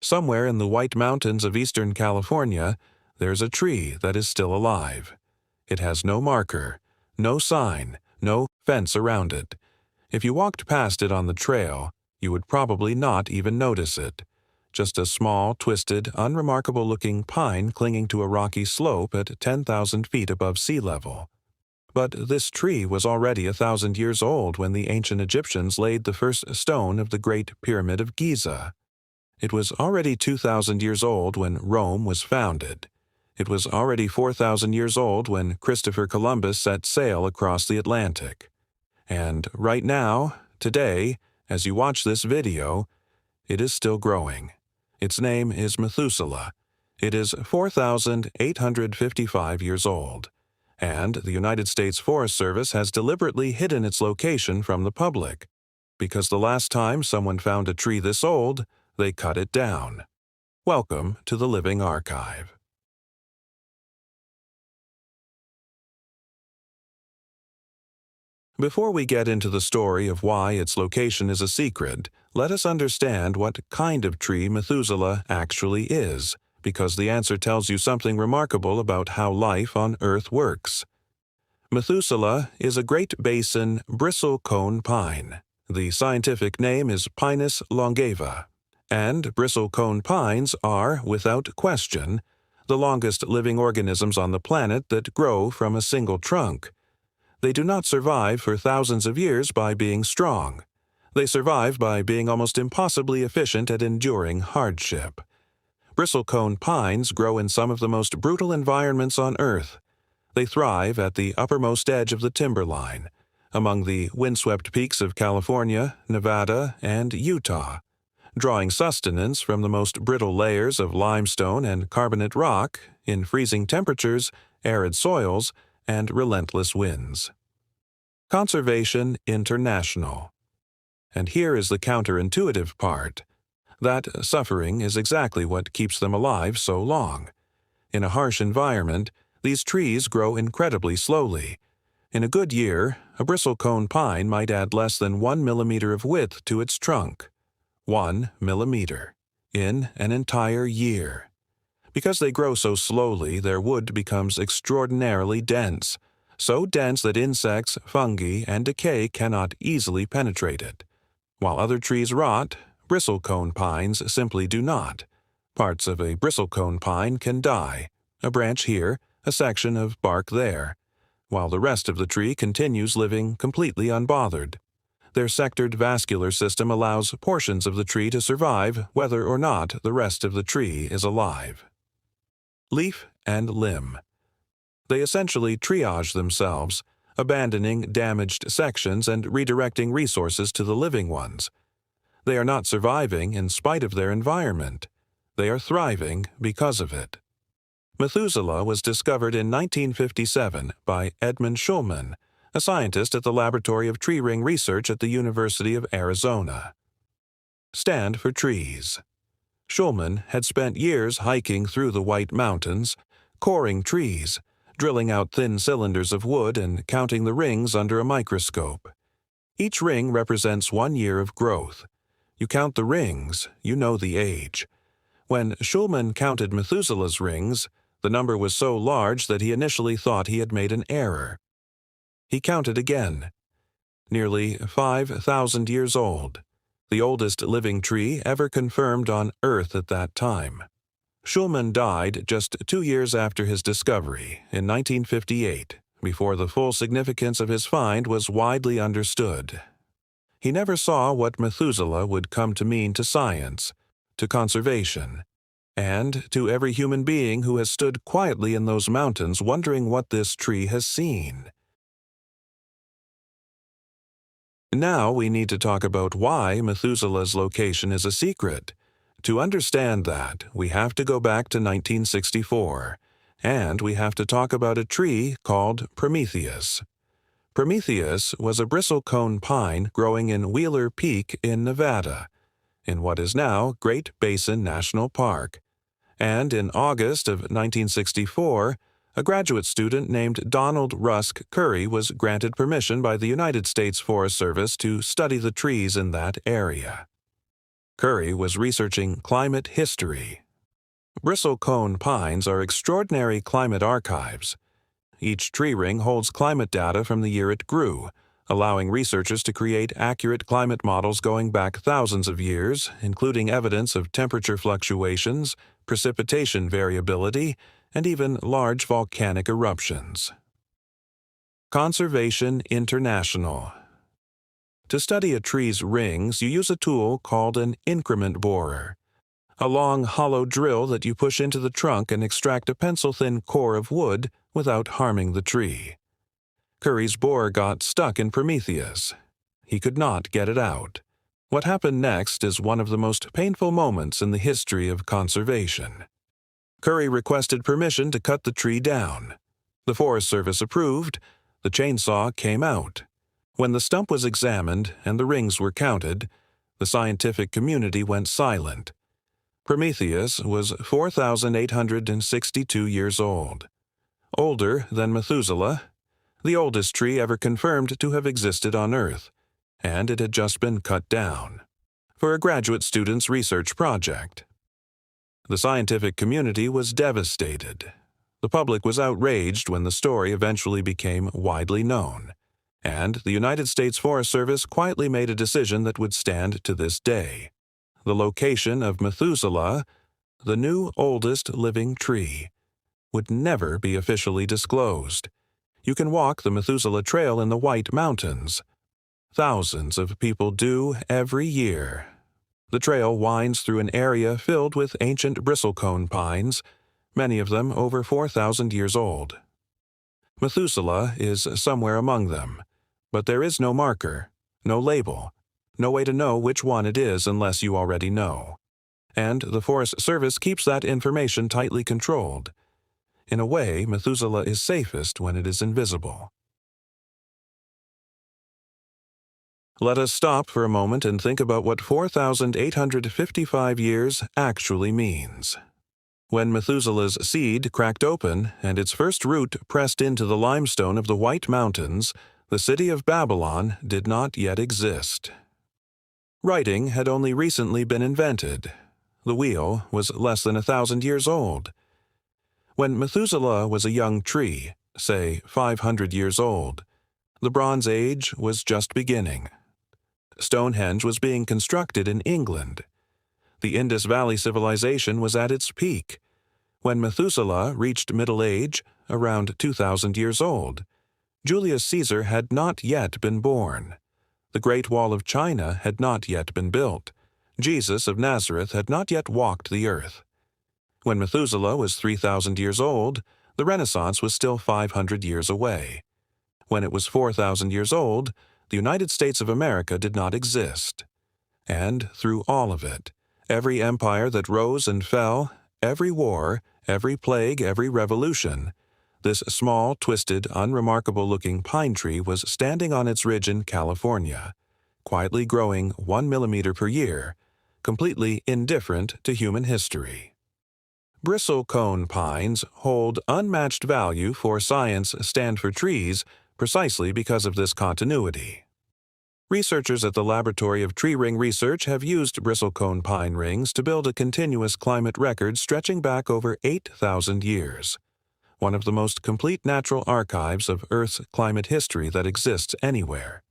Somewhere in the White Mountains of eastern California, there's a tree that is still alive. It has no marker, no sign, no fence around it. If you walked past it on the trail, you would probably not even notice it. Just a small, twisted, unremarkable-looking pine clinging to a rocky slope at 10,000 feet above sea level. But this tree was already 1,000 years old when the ancient Egyptians laid the first stone of the Great Pyramid of Giza. It was already 2,000 years old when Rome was founded. It was already 4,000 years old when Christopher Columbus set sail across the Atlantic. And right now, today, as you watch this video, it is still growing. Its name is Methuselah. It is 4,855 years old. And the United States Forest Service has deliberately hidden its location from the public, because the last time someone found a tree this old, they cut it down. Welcome to the Living Archive. Before we get into the story of why its location is a secret, let us understand what kind of tree Methuselah actually is, because the answer tells you something remarkable about how life on Earth works. Methuselah is a Great Basin bristlecone pine. The scientific name is Pinus longeva, and bristlecone pines are, without question, the longest living organisms on the planet that grow from a single trunk. They do not survive for thousands of years by being strong. They survive by being almost impossibly efficient at enduring hardship. Bristlecone pines grow in some of the most brutal environments on Earth. They thrive at the uppermost edge of the timberline, among the windswept peaks of California, Nevada, and Utah, drawing sustenance from the most brittle layers of limestone and carbonate rock in freezing temperatures, arid soils, and relentless winds. Conservation International. And here is the counterintuitive part. That suffering is exactly what keeps them alive so long. In a harsh environment, these trees grow incredibly slowly. In a good year, a bristlecone pine might add less than 1 millimeter of width to its trunk. 1 millimeter. In an entire year. Because they grow so slowly, their wood becomes extraordinarily dense, so dense that insects, fungi, and decay cannot easily penetrate it. While other trees rot, bristlecone pines simply do not. Parts of a bristlecone pine can die, a branch here, a section of bark there, while the rest of the tree continues living completely unbothered. Their sectored vascular system allows portions of the tree to survive whether or not the rest of the tree is alive. Leaf and limb. They essentially triage themselves, abandoning damaged sections and redirecting resources to the living ones. They are not surviving in spite of their environment. They are thriving because of it. Methuselah was discovered in 1957 by Edmund Schulman, a scientist at the Laboratory of Tree Ring Research at the University of Arizona. Stand for trees. Schulman had spent years hiking through the White Mountains, coring trees, drilling out thin cylinders of wood and counting the rings under a microscope. Each ring represents 1 year of growth. You count the rings, you know the age. When Schulman counted Methuselah's rings, the number was so large that he initially thought he had made an error. He counted again. Nearly 5,000 years old. The oldest living tree ever confirmed on Earth at that time. Schulman died just 2 years after his discovery, in 1958, before the full significance of his find was widely understood. He never saw what Methuselah would come to mean to science, to conservation, and to every human being who has stood quietly in those mountains wondering what this tree has seen. Now we need to talk about why Methuselah's location is a secret. To understand that, we have to go back to 1964, and we have to talk about a tree called Prometheus. Prometheus was a bristlecone pine growing in Wheeler Peak in Nevada, in what is now Great Basin National Park. And in August of 1964, a graduate student named Donald Rusk Curry was granted permission by the United States Forest Service to study the trees in that area. Curry was researching climate history. Bristlecone pines are extraordinary climate archives. Each tree ring holds climate data from the year it grew, allowing researchers to create accurate climate models going back thousands of years, including evidence of temperature fluctuations, precipitation variability, and even large volcanic eruptions. Conservation International. To study a tree's rings, you use a tool called an increment borer, a long, hollow drill that you push into the trunk and extract a pencil-thin core of wood without harming the tree. Curry's borer got stuck in Prometheus. He could not get it out. What happened next is one of the most painful moments in the history of conservation. Curry requested permission to cut the tree down. The Forest Service approved. The chainsaw came out. When the stump was examined and the rings were counted, the scientific community went silent. Prometheus was 4,862 years old. Older than Methuselah, the oldest tree ever confirmed to have existed on Earth, and it had just been cut down for a graduate student's research project. The scientific community was devastated. The public was outraged when the story eventually became widely known, and the United States Forest Service quietly made a decision that would stand to this day. The location of Methuselah, the new oldest living tree, would never be officially disclosed. You can walk the Methuselah Trail in the White Mountains. Thousands of people do every year. The trail winds through an area filled with ancient bristlecone pines, many of them over 4,000 years old. Methuselah is somewhere among them, but there is no marker, no label, no way to know which one it is unless you already know. And the Forest Service keeps that information tightly controlled. In a way, Methuselah is safest when it is invisible. Let us stop for a moment and think about what 4,855 years actually means. When Methuselah's seed cracked open and its first root pressed into the limestone of the White Mountains, the city of Babylon did not yet exist. Writing had only recently been invented. The wheel was less than 1,000 years old. When Methuselah was a young tree, say 500 years old, the Bronze Age was just beginning. Stonehenge was being constructed in England. The Indus Valley civilization was at its peak. When Methuselah reached middle age, around 2,000 years old, Julius Caesar had not yet been born. The Great Wall of China had not yet been built. Jesus of Nazareth had not yet walked the earth. When Methuselah was 3,000 years old, the Renaissance was still 500 years away. When it was 4,000 years old, the United States of America did not exist. And through all of it, every empire that rose and fell, every war, every plague, every revolution, this small, twisted, unremarkable-looking pine tree was standing on its ridge in California, quietly growing 1 millimeter per year, completely indifferent to human history. Bristlecone pines hold unmatched value for science stand for trees precisely because of this continuity. Researchers at the Laboratory of Tree Ring Research have used bristlecone pine rings to build a continuous climate record stretching back over 8,000 years, one of the most complete natural archives of Earth's climate history that exists anywhere.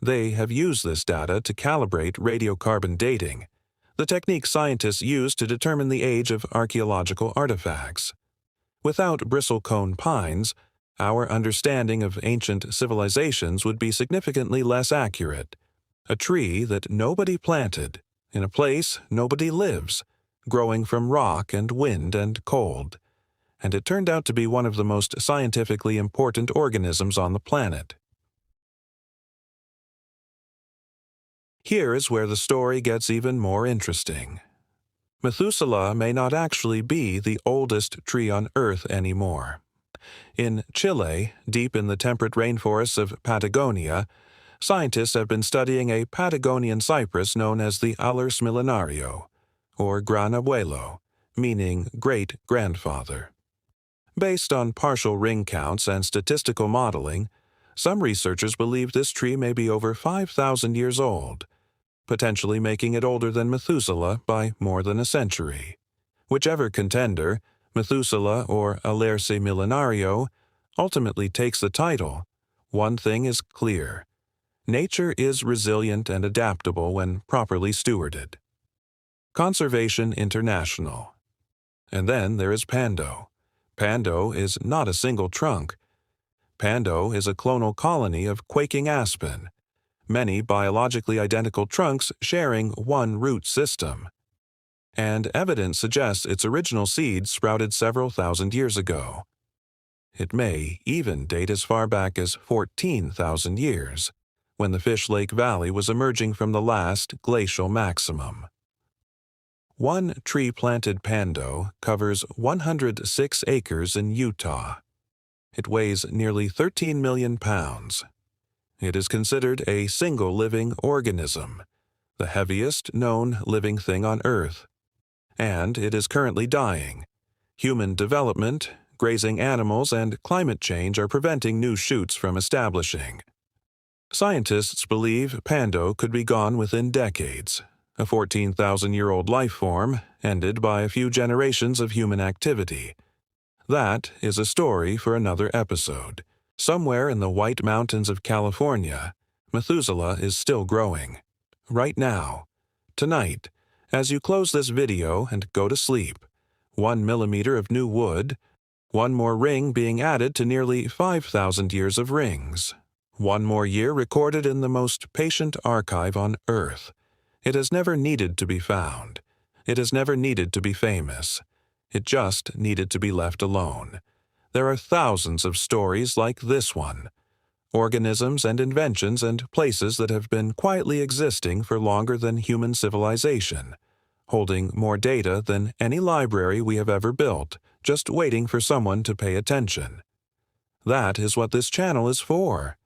They have used this data to calibrate radiocarbon dating, the technique scientists use to determine the age of archaeological artifacts. Without bristlecone pines, our understanding of ancient civilizations would be significantly less accurate. A tree that nobody planted, in a place nobody lives, growing from rock and wind and cold. And it turned out to be one of the most scientifically important organisms on the planet. Here is where the story gets even more interesting. Methuselah may not actually be the oldest tree on Earth anymore. In Chile, deep in the temperate rainforests of Patagonia, scientists have been studying a Patagonian cypress known as the Alerce millenario, or Gran Abuelo, meaning great-grandfather. Based on partial ring counts and statistical modeling, some researchers believe this tree may be over 5,000 years old, potentially making it older than Methuselah by more than a century. Whichever contender, Methuselah or Alerce Millenario, ultimately takes the title, one thing is clear. Nature is resilient and adaptable when properly stewarded. Conservation International. And then there is Pando. Pando is not a single trunk. Pando is a clonal colony of quaking aspen, many biologically identical trunks sharing one root system. And evidence suggests its original seeds sprouted several thousand years ago. It may even date as far back as 14,000 years, when the Fish Lake Valley was emerging from the last glacial maximum. One tree-planted pando covers 106 acres in Utah. It weighs nearly 13 million pounds. It is considered a single living organism, the heaviest known living thing on Earth. And it is currently dying. Human development, grazing animals, and climate change are preventing new shoots from establishing. Scientists believe Pando could be gone within decades, a 14,000-year-old life form ended by a few generations of human activity. That is a story for another episode. Somewhere in the White Mountains of California, Methuselah is still growing. Right now, tonight, as you close this video and go to sleep, 1 millimeter of new wood, one more ring being added to nearly 5,000 years of rings. One more year recorded in the most patient archive on Earth. It has never needed to be found. It has never needed to be famous. It just needed to be left alone. There are thousands of stories like this one. Organisms and inventions and places that have been quietly existing for longer than human civilization, holding more data than any library we have ever built, just waiting for someone to pay attention. That is what this channel is for.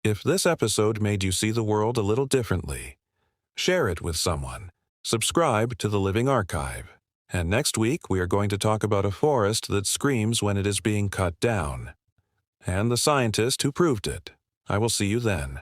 If this episode made you see the world a little differently, share it with someone. Subscribe to the Living Archive. And next week we are going to talk about a forest that screams when it is being cut down. And the scientist who proved it. I will see you then.